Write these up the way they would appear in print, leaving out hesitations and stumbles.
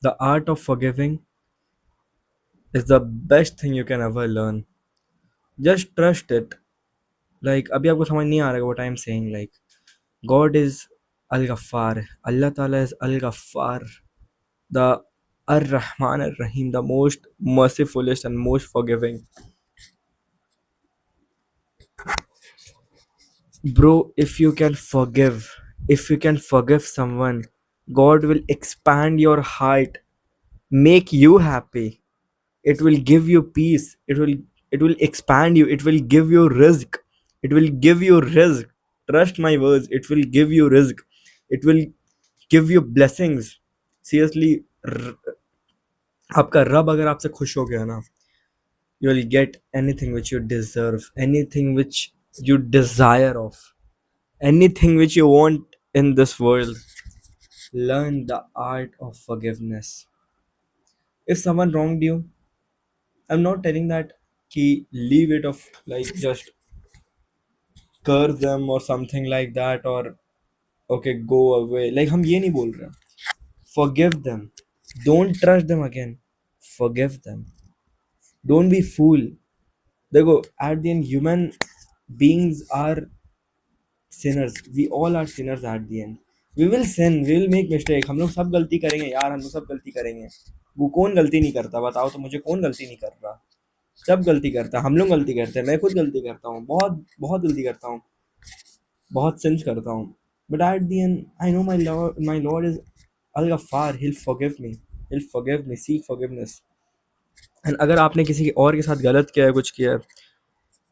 The art of forgiving is the best thing you can ever learn. Just trust it. Like अभी आपको समझ नहीं आ रहा what I'm saying. Like God is Al-Ghaffar. Allah Ta'ala is Al-Ghaffar. The Ar-Rahman Ar-Rahim, the most mercifulest and most forgiving. Bro, if you can forgive someone, God will expand your heart, make you happy. It will give you peace. It will expand you. It will give you rizq. It will give you rizq. Trust my words. It will give you rizq. It will give you blessings. Seriously, आपका रब अगर आपसे खुश हो गया ना, you will get anything which you deserve, anything which you desire of, anything which you want in this world. Learn the art of forgiveness. If someone wronged you, I'm not telling that leave it of like just curse them or something like that, or okay go away, like हम ये नहीं बोल रहे हैं. Forgive them. Don't trust them again. Forgive them. Don't be fool. देखो, at the end human beings are sinners. We all are sinners at the end. We will sin, we will make mistake. हम लोग सब गलती करेंगे यार, हम लोग सब गलती करेंगे. वो कौन गलती नहीं करता, बताओ तो मुझे, कौन गलती नहीं कर रहा. सब गलती करता है, हम लोग गलती करते हैं, मैं खुद गलती करता हूँ, बहुत बहुत गलती करता हूँ, बहुत सिंस करता हूँ. But at the end I know my lord is Al Ghaffar. he'll forgive me seek forgiveness. And अगर आपने किसी और के साथ गलत किया है, कुछ किया है,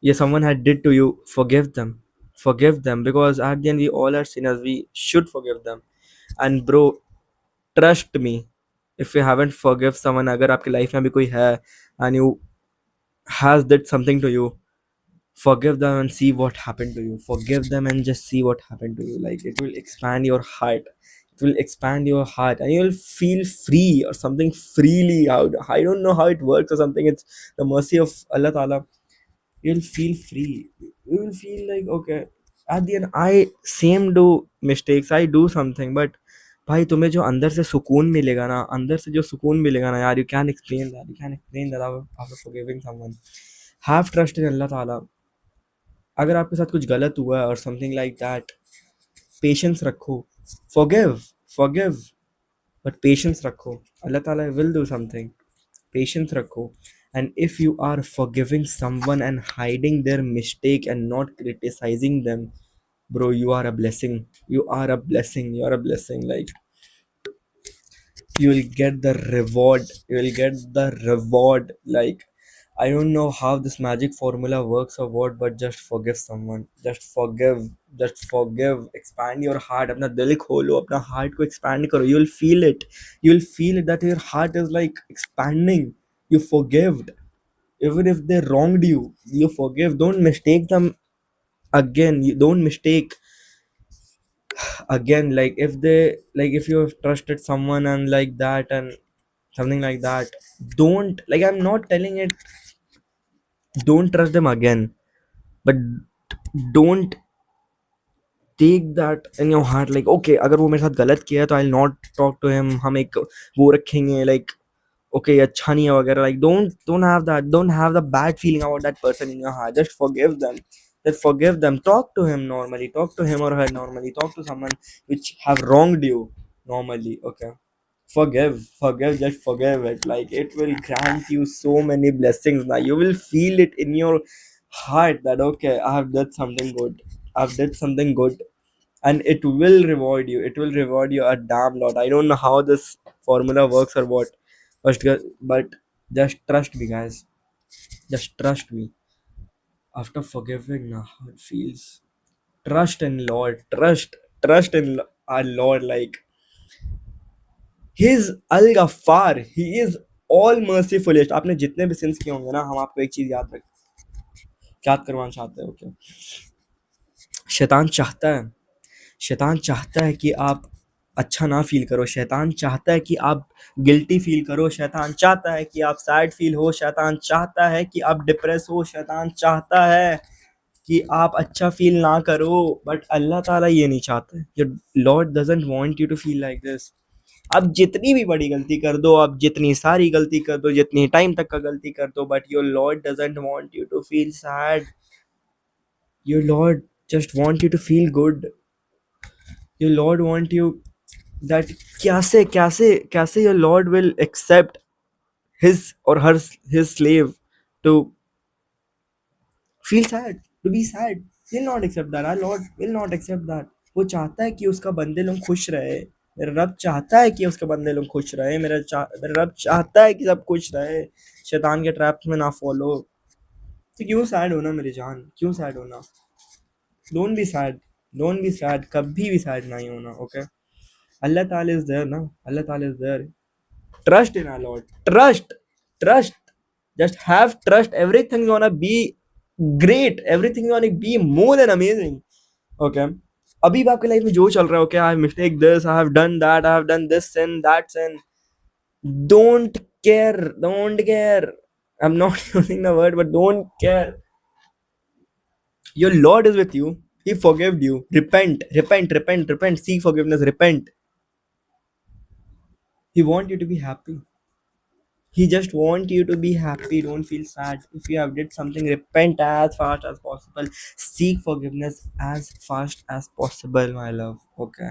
ये someone had did to you, forgive them because at the end we all are sinners. We should forgive them. And bro, trust me, if you haven't forgive someone, अगर आपकी लाइफ में भी कोई है and you has did something to you, forgive them and see what happened to you. Forgive them and just see what happened to you. Like it will expand your heart. It will expand your heart and you will feel free or something freely. How I don't know how it works or something. It's the mercy of Allah Ta'ala. You'll feel free. You will feel like okay. At the end, I same do mistakes. I do something, but भाई तुम्हें जो अंदर से सुकून मिलेगा ना, अंदर से जो सुकून मिलेगा ना यार, you can explain that. You can explain that after forgiving someone. Have trust in Allah Ta'ala. अगर आपके साथ कुछ गलत हुआ है और समथिंग लाइक दैट, पेशेंस रखो. फॉरगिव बट पेशेंस रखो. अल्लाह ताला विल डू समथिंग. पेशेंस रखो. And if you are forgiving someone and hiding their mistake and not criticising them, bro, you are a blessing. You are a blessing. Like you will get the reward. Like I don't know how this magic formula works or what, but just forgive someone. Just forgive. Expand your heart. अपना दिल खोलो, अपना heart को expand करो. You'll feel it that your heart is like expanding. You forgived. Even if they wronged you, you forgive. Don't mistake them again. You don't mistake again. If you have trusted someone and like that and something like that, don't, like, I'm not telling it, don't trust them again, but don't take that in your heart like okay, अगर वो मेरे साथ गलत किया है तो I'll not talk to him. हम एक वो रखेंगे like okay ये अच्छा नहीं है वगैरह. Like don't have the bad feeling about that person in your heart. Just forgive them. Talk to him normally, talk to him or her normally, talk to someone which have wronged you normally. Okay, just forgive it. Like it will grant you so many blessings. Now you will feel it in your heart that okay, I've did something good, and it will reward you a damn lot. I don't know how this formula works or what, but just trust me, guys. Just trust me. After forgiving, now how it feels. Trust in Lord. Trust in our Lord. Like He's Al Ghaffar. He is all mercifulest. आपने जितने भी since किए होंगे ना, हम आपको एक चीज याद करवाना चाहते हो क्या? शैतान चाहता है शैतान चाहता है कि आप अच्छा ना फील करो. शैतान चाहता है कि आप गिल्टी फील करो. शैतान चाहता है कि आप सैड फील हो. शैतान चाहता है कि आप डिप्रेस हो. शैतान चाहता है कि आप अच्छा फील ना करो. बट अल्लाह ताला ये नहीं चाहता. Your lord doesn't want you to feel like this. आप जितनी भी बड़ी गलती कर दो, आप जितनी सारी गलती कर दो, जितनी टाइम तक का गलती कर दो, but your lord doesn't want you to feel sad. Your lord just want you to feel good. Your Lord want you that कैसे कैसे कैसे your Lord will accept his or her his slave to feel sad, to be sad. He'll not accept that. Our Lord will not accept that. वो चाहता है कि उसका बंदे लोग खुश रहे. मेरा रब चाहता है कि उसके बंदे लोग खुश रहे. मेरा रब चाहता है कि सब खुश रहे, शैतान के ट्रैप्स में ना फॉलो. तो क्यों सैड होना मेरी जान, क्यों सैड होना? Don't be sad, don't be sad, कभी भी सैड नहीं होना. ओके, अल्लाह ताला इज देयर ना, अल्लाह ताला is there. Trust in our Lord. Trust. Just have trust. Everything's gonna be great. Everything's gonna be more than amazing. Okay. अभी भी आपके लाइफ में जो चल रहा है, okay, I have mistake this, I have done that, I have done this sin, that sin. Don't care. Don't care. I'm not using the word, but don't care. Your Lord is with you. He forgave you. Repent. Repent. Repent. Repent. Seek forgiveness. Repent. He wants you to be happy. He just want you to be happy. Don't feel sad. If you have did something, repent as fast as possible. Seek forgiveness as fast as possible, my love. Okay.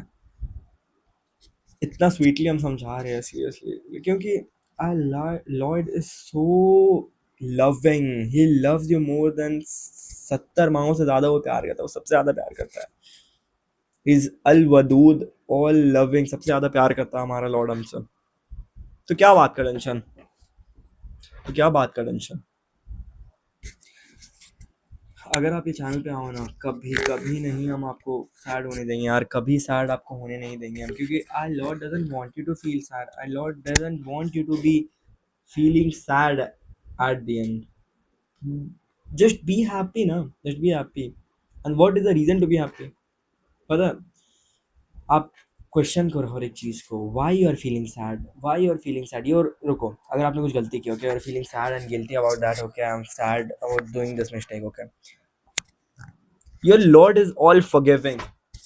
इतना sweetly हम समझा रहे हैं seriously, क्योंकि Lord is so loving. He loves you more than 70 माओं से ज्यादा वो प्यार करता है. वो सबसे ज्यादा प्यार करता है. Is all Wadood, all loving. सबसे ज्यादा प्यार करता है हमारा लॉर्ड हमसे. तो क्या बात का टेंशन, तो क्या बात का टेंशन. अगर आप ये चैनल पे आओ ना, कभी कभी नहीं हम आपको सैड होने देंगे यार, कभी सैड आपको होने नहीं देंगे हम, क्योंकि our Lord doesn't want you to feel sad. Our Lord doesn't want you to be feeling sad at the end. Just be happy ना, just be happy. And what is the reason to be happy? पता, आप question करो हर एक चीज को. Why you are feeling sad, why you are feeling sad. Your रुको, अगर आपने कुछ गलती की, okay, you are feeling sad and guilty about that. Okay, I am sad about doing this mistake. Okay, your Lord is all forgiving.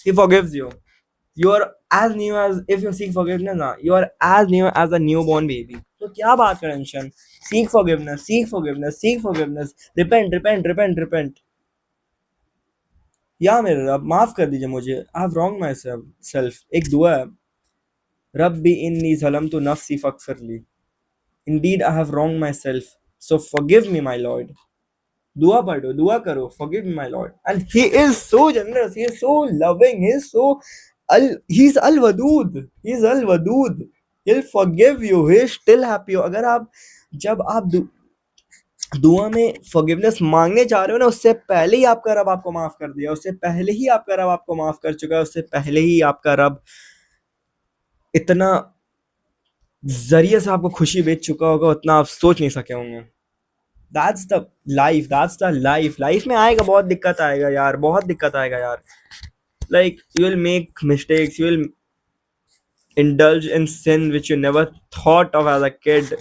He forgives you. You are as new as, if you seek forgiveness ना, you are as new as a newborn baby. तो क्या बात का tension. Seek forgiveness, seek forgiveness, seek forgiveness. Repent, repent, repent, repent. या मेरे रब माफ कर दीजिए मुझे. I have wronged myself. एक दुआ है, रब्बी इन्नी ज़लमतु नफ्सी फगफिरली. Indeed I have wronged myself, so forgive me, my Lord. दुआ पढ़ो, दुआ करो, forgive me, my Lord. And he is so generous, he is so loving, he is so he's al wadud, he's al wadud. He'll forgive you, he is still happy. अगर आप, जब आप दुआ में forgiveness मांगने जा रहे हो ना, उससे पहले ही आपका रब आपको माफ कर दिया, उससे पहले ही आपका रब आपको माफ कर चुका है, उससे पहले ही आपका रब इतना जरिए से आपको खुशी बेच चुका होगा, उतना आप सोच नहीं सके होंगे. That's the life, that's the life. Life में आएगा, बहुत दिक्कत आएगा यार, बहुत दिक्कत आएगा यार. Like, you will make mistakes, you will indulge in sin which you never thought of as a kid,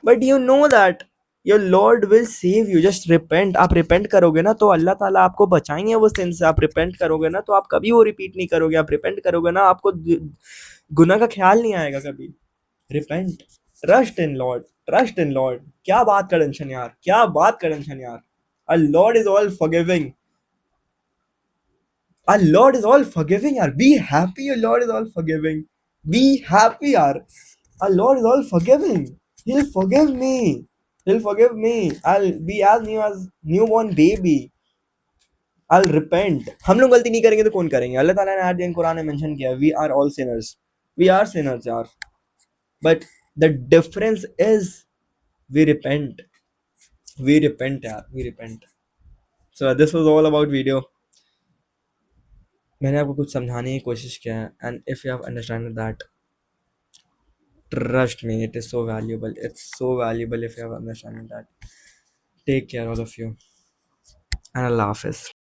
but you know that your Lord will save you. Just repent. आप repent करोगे ना, तो अल्लाह ताला आपको बचाएंगे वो sin से. आप repent करोगे ना, तो आप कभी वो repeat नहीं करोगे. आप repent करोगे ना, आपको गुनाह का ख्याल नहीं आएगा कभी. Repent. Trust in Lord. Trust in Lord. क्या बात का टेंशन यार, क्या बात का टेंशन यार. Our Lord is all forgiving. Our Lord is all forgiving yaar. Be happy, your Lord is all forgiving. Be happy yaar. Our Lord is all forgiving. He'll forgive me. He'll forgive me. I'll be as new as newborn baby. I'll repent. हम लोग गलती नहीं करेंगे तो कौन करेंगे? अल्लाह ताला ने आज इन कुरान में मेंशन किया, we are all sinners. We are sinners यार. But the difference is we repent. We repent यार. We repent. So this was all about video. मैंने आपको कुछ समझाने की कोशिश किया है, and if you have understand that, trust me, it is so valuable. It's so valuable if you have understanding that. Take care all of you, and Allah Hafiz.